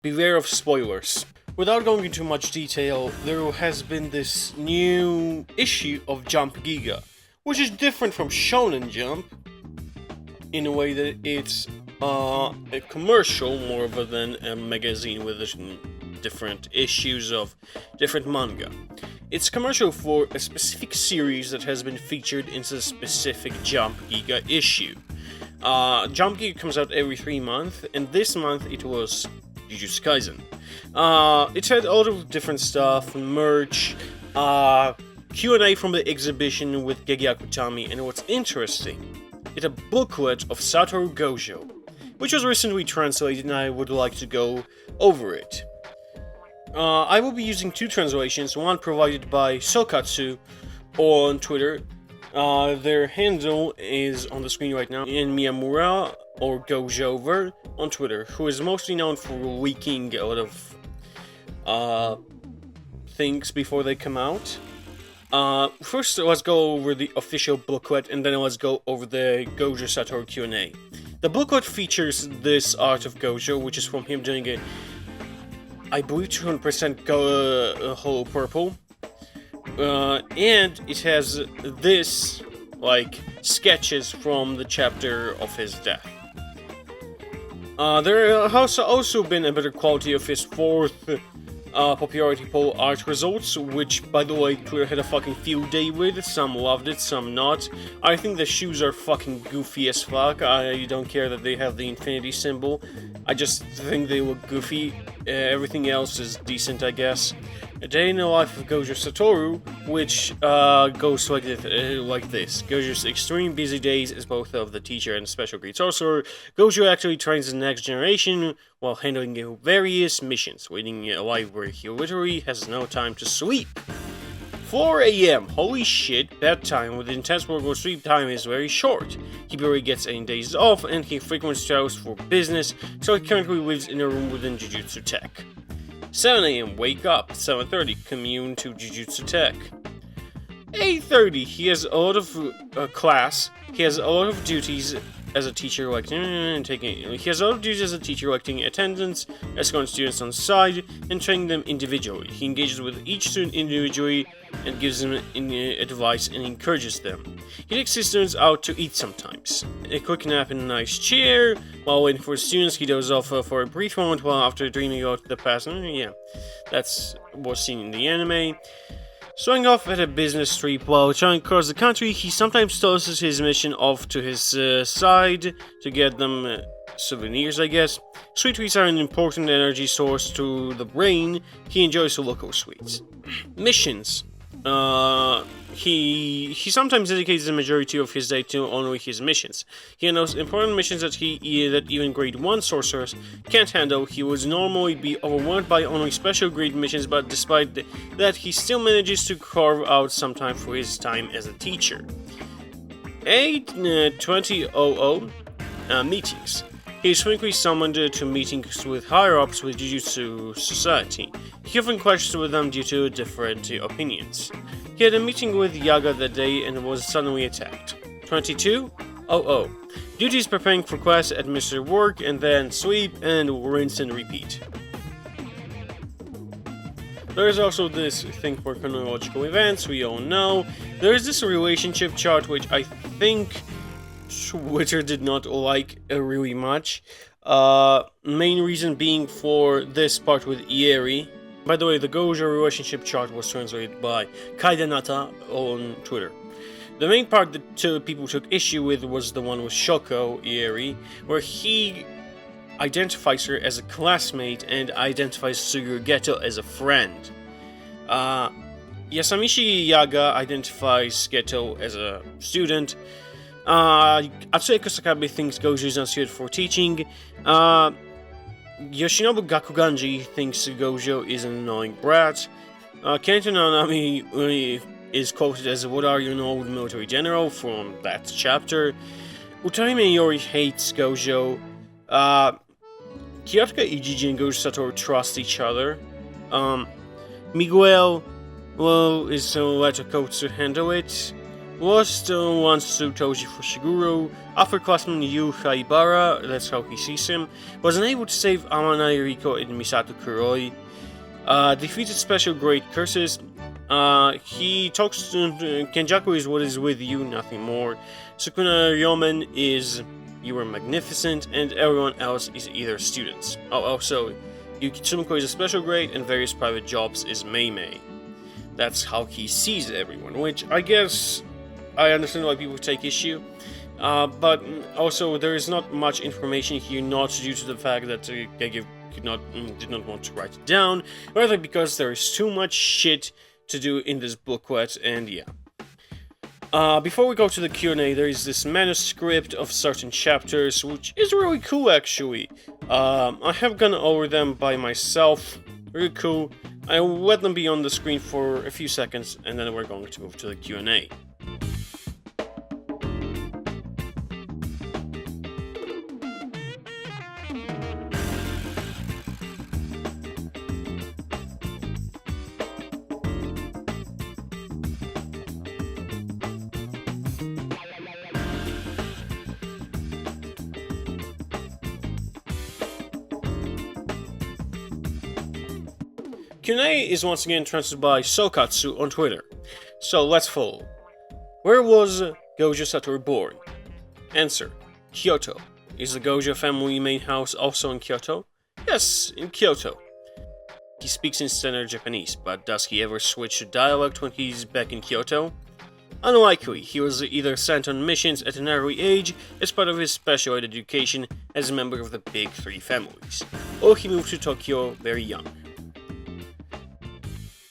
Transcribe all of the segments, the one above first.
beware of spoilers. Without going into much detail, there has been this new issue of Jump Giga, which is different from Shonen Jump in a way that it's a commercial more than a magazine with different issues of different manga. It's commercial for a specific series that has been featured in a specific Jump Giga issue. Jump Giga comes out every 3 months, and this month it was Jujutsu Kaisen. It had a lot of different stuff, merch, Q&A from the exhibition with Gege Akutami, and what's interesting, it's a booklet of Satoru Gojo, which was recently translated, and I would like to go over it. I will be using 2 translations, one provided by Sokatsu on Twitter. Their handle is on the screen right now, in Miyamura, or Gojover, on Twitter, who is mostly known for leaking a lot of things before they come out. First, let's go over the official booklet, and then let's go over the Gojo Satoru Q&A. The booklet features this art of Gojo, which is from him doing a, I believe, 200% hollow purple. And it has this, sketches from the chapter of his death. There has also been a better quality of his 4th popularity poll art results, which, by the way, Twitter had a fucking field day with. Some loved it, some not. I think the shoes are fucking goofy as fuck. I don't care that they have the infinity symbol. I just think they look goofy. Everything else is decent, I guess. A Day in the Life of Gojo Satoru, which goes like this. Gojo's extreme busy days as both of the teacher and special grade sorcerer. Gojo actually trains the next generation while handling various missions. Leading a life where he literally has no time to sleep. 4 AM, holy shit, bedtime with intense work or sleep time is very short. He barely gets any days off, and he frequently travels for business, so he currently lives in a room within Jujutsu Tech. 7 AM, wake up. 7:30, commune to Jujutsu Tech. 8:30, he has a lot of class. He has a lot of duties as a teacher, taking attendance, escorting students on side, and training them individually. He engages with each student individually and gives them advice and encourages them. He takes his students out to eat sometimes. A quick nap in a nice chair. While waiting for students, he dozes off for a brief moment while after dreaming about the past. That's what's seen in the anime. Showing off at a business trip while traveling across the country, he sometimes tosses his mission off to his side to get them souvenirs, I guess. Sweet treats are an important energy source to the brain. He enjoys the local sweets. Missions. He sometimes dedicates the majority of his day to only his missions. He handles important missions that even grade 1 sorcerers can't handle. He would normally be overwhelmed by only special grade missions, but despite that, he still manages to carve out some time for his time as a teacher. 8:20 meetings. He is frequently summoned to meetings with higher-ups with Jujutsu Society. He often clashes with them due to different opinions. He had a meeting with Yaga that day and was suddenly attacked. 22:00. Duties preparing for class, administer work, and then sleep and rinse and repeat. There is also this thing for chronological events, we all know. There is this relationship chart which I think Twitter did not like really much. Main reason being for this part with Ieri. By the way, the Gojo relationship chart was translated by Kaidanata on Twitter. The main part that people took issue with was the one with Shoko Ieri, where he identifies her as a classmate and identifies Suguru Geto as a friend. Yasamishi Yaga identifies Geto as a student. Atsueko Sakabe thinks Gojo is unsuited for teaching. Yoshinobu Gakuganji thinks Gojo is an annoying brat. Kento Nanami is quoted as, "What are you, an old military general?" from that chapter. Utarime Yori hates Gojo. Kyotoka Ijiji and Gojo Satoru trust each other. Miguel, is let Kotsu handle it. was the one Toji for Shiguro. Upperclassman Yu Haibara, that's how he sees him, was unable to save Amanai Riko and Misato Kuroi. Defeated special grade curses. He talks to Kenjaku is what is with you, nothing more. Sukuna Ryomen is you are magnificent, and everyone else is either students. Oh, also, Yuki is a special grade, and various private jobs is Mei. That's how he sees everyone, which I guess I understand why people take issue. But also, there is not much information here, not due to the fact that Gege did not want to write it down, rather because there is too much shit to do in this booklet, and yeah. Before we go to the Q&A, there is this manuscript of certain chapters, which is really cool actually. I have gone over them by myself, really cool. I'll let them be on the screen for a few seconds, and then we're going to move to the Q&A. Q&A is once again transmitted by Sokatsu on Twitter. So let's follow. Where was Gojo Satoru born? Answer: Kyoto. Is the Gojo family main house also in Kyoto? Yes, in Kyoto. He speaks in standard Japanese, but does he ever switch to dialect when he's back in Kyoto? Unlikely. He was either sent on missions at an early age as part of his special ed education as a member of the Big Three families, or he moved to Tokyo very young.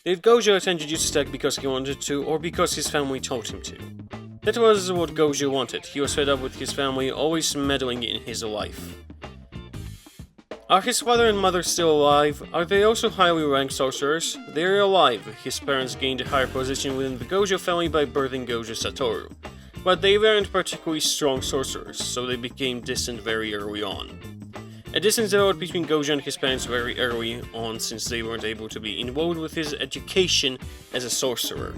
Did Gojo attend Jujutsu Tech because he wanted to, or because his family told him to? That was what Gojo wanted. He was fed up with his family always meddling in his life. Are his father and mother still alive? Are they also highly ranked sorcerers? They are alive. His parents gained a higher position within the Gojo family by birthing Gojo Satoru. But they weren't particularly strong sorcerers, so they became distant very early on. A distance developed between Gojo and his parents very early on, since they weren't able to be involved with his education as a sorcerer.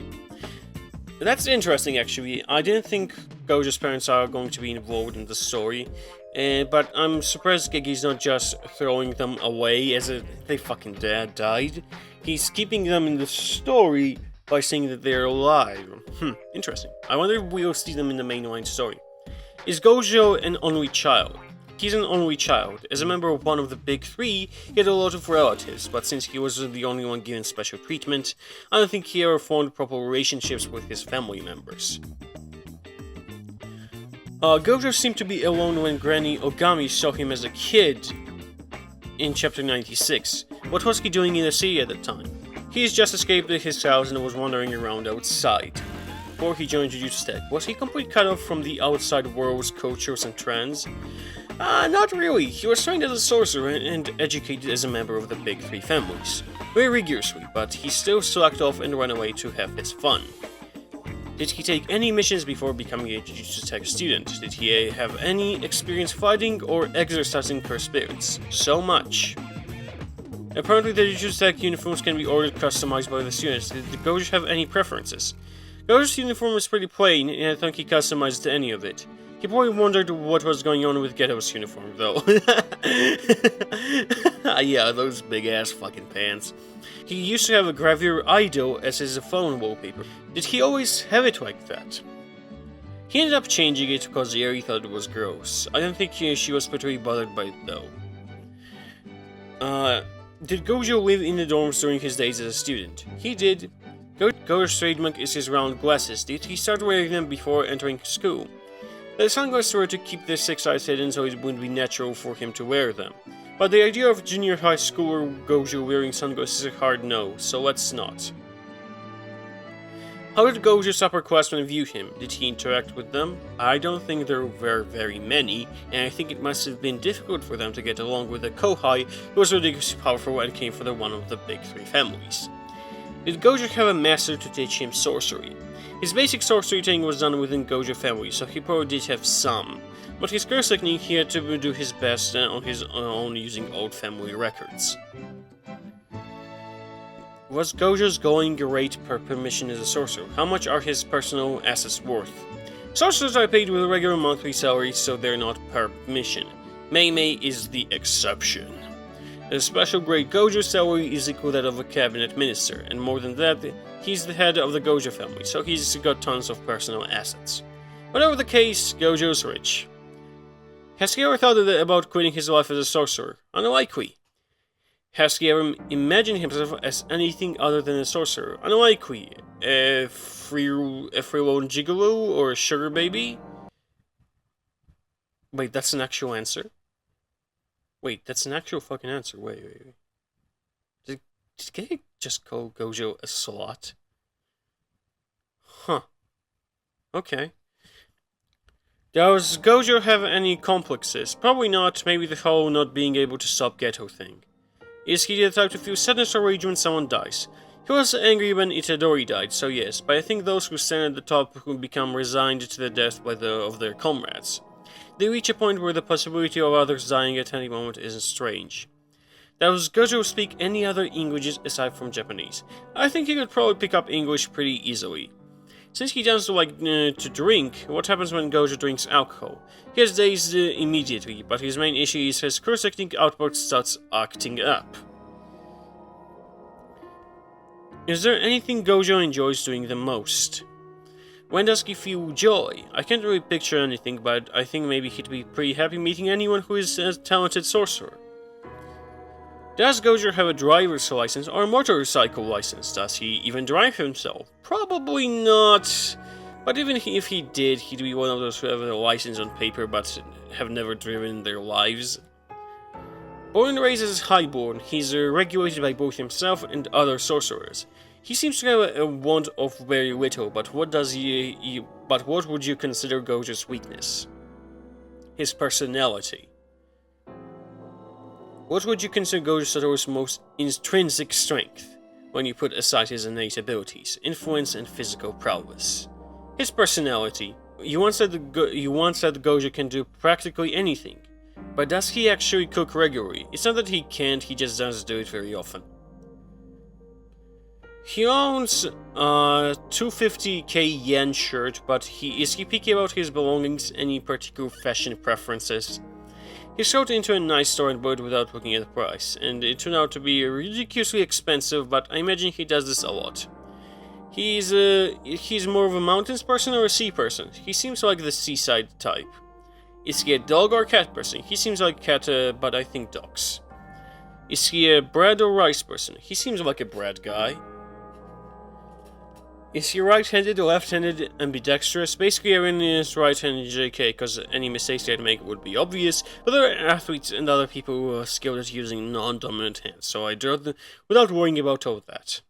That's interesting actually. I didn't think Gojo's parents are going to be involved in the story, but I'm surprised Gege's not just throwing them away as if they fucking died. He's keeping them in the story by saying that they're alive. Interesting. I wonder if we'll see them in the mainline story. Is Gojo an only child? He's an only child. As a member of one of the Big Three, he had a lot of relatives, but since he was the only one given special treatment, I don't think he ever formed proper relationships with his family members. Gojo seemed to be alone when Granny Ogami saw him as a kid in chapter 96. What was he doing in the city at the time? He's just escaped his house and was wandering around outside. Before he joined Jujutsu Tech, was he completely cut off from the outside world's cultures and trends? Not really. He was trained as a sorcerer and educated as a member of the Big Three families. Very rigorously, but he still slacked off and ran away to have his fun. Did he take any missions before becoming a Jujutsu Tech student? Did he have any experience fighting or exercising cursed spirits? So much. Apparently the Jujutsu Tech uniforms can be ordered customized by the students. Did the Gojo have any preferences? Gojo's uniform is pretty plain, and I don't think he customized any of it. He probably wondered what was going on with Geto's uniform, though. Yeah, those big-ass fucking pants. He used to have a gravure idol as his phone wallpaper. Did he always have it like that? He ended up changing it because Yeri thought it was gross. I don't think she was particularly bothered by it, though. Did Gojo live in the dorms during his days as a student? He did. Gojo's trademark is his round glasses. Did he start wearing them before entering school? The sunglasses were to keep the 6 eyes hidden, so it wouldn't be natural for him to wear them. But the idea of junior high schooler Gojo wearing sunglasses is a hard no, so let's not. How did Gojo's upperclassmen view him? Did he interact with them? I don't think there were very many, and I think it must have been difficult for them to get along with a Kohai who was ridiculously powerful and came from one of the Big Three families. Did Gojo have a master to teach him sorcery? His basic sorcery training was done within Gojo family, so he probably did have some. But his curse technique, he had to do his best on his own using old family records. Was Gojo's going rate per permission as a sorcerer? How much are his personal assets worth? Sorcerers are paid with a regular monthly salary, so they're not per mission. Mei is the exception. A special grade Gojo salary is equal to that of a cabinet minister, and more than that, he's the head of the Gojo family, so he's got tons of personal assets. Whatever the case, Gojo's rich. Has he ever thought about quitting his life as a sorcerer? Unlikely. Has he ever imagined himself as anything other than a sorcerer? Unlikely. A freeload gigolo or a sugar baby? Wait, that's an actual answer? Wait, that's an actual fucking answer. Wait. Did Gege just call Gojo a slut? Huh. Okay. Does Gojo have any complexes? Probably not. Maybe the whole not being able to stop Geto thing. Is he the type to feel sadness or rage when someone dies? He was angry when Itadori died, so yes, but I think those who stand at the top will become resigned to the death of their comrades. They reach a point where the possibility of others dying at any moment isn't strange. Does Gojo speak any other languages aside from Japanese? I think he could probably pick up English pretty easily. Since he doesn't like to drink, what happens when Gojo drinks alcohol? He gets dazed immediately, but his main issue is his curse-acting output starts acting up. Is there anything Gojo enjoys doing the most? When does he feel joy? I can't really picture anything, but I think maybe he'd be pretty happy meeting anyone who is a talented sorcerer. Does Gojo have a driver's license or a motorcycle license? Does he even drive himself? Probably not. But even if he did, he'd be one of those who have a license on paper but have never driven in their lives. Born and raised as Highborn, he's regulated by both himself and other sorcerers. He seems to have a want of very little, but what would you consider Gojo's weakness? His personality. What would you consider Gojo Satoru's most intrinsic strength, when you put aside his innate abilities, influence, and physical prowess? His personality. You once said Gojo can do practically anything, but does he actually cook regularly? It's not that he can't, he just doesn't do it very often. He owns a 250k yen shirt, but is he picky about his belongings? Any particular fashion preferences? He strode into a nice store and bought it without looking at the price, and it turned out to be ridiculously expensive, but I imagine he does this a lot. He's more of a mountains person or a sea person? He seems like the seaside type. Is he a dog or cat person? He seems like cat, but I think dogs. Is he a bread or rice person? He seems like a bread guy. Is he right-handed, left-handed, ambidextrous? Basically, everyone is right-handed JK, because any mistakes they'd make would be obvious, but there are athletes and other people who are skilled at using non-dominant hands, so I drew them without worrying about all that.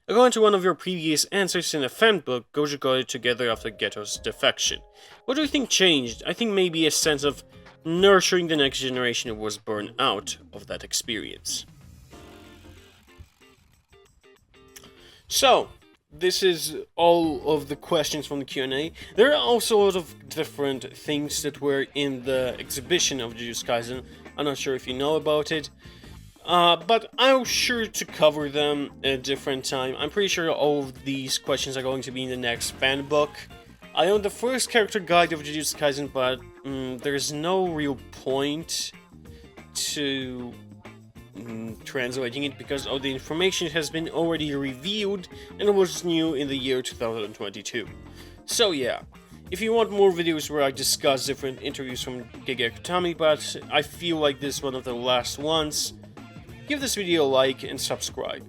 According to one of your previous answers in a fan book, Gojo got it together after Geto's defection. What do you think changed? I think maybe a sense of nurturing the next generation was born out of that experience. So, this is all of the questions from the Q&A. There are also a lot of different things that were in the exhibition of Jujutsu Kaisen. I'm not sure if you know about it, but I'm sure to cover them at a different time. I'm pretty sure all of these questions are going to be in the next fan book. I own the first character guide of Jujutsu Kaisen, but there's no real point to translating it because all the information has been already revealed and was new in the year 2022. So yeah, if you want more videos where I discuss different interviews from Gege Akutami, but I feel like this is one of the last ones, give this video a like and subscribe.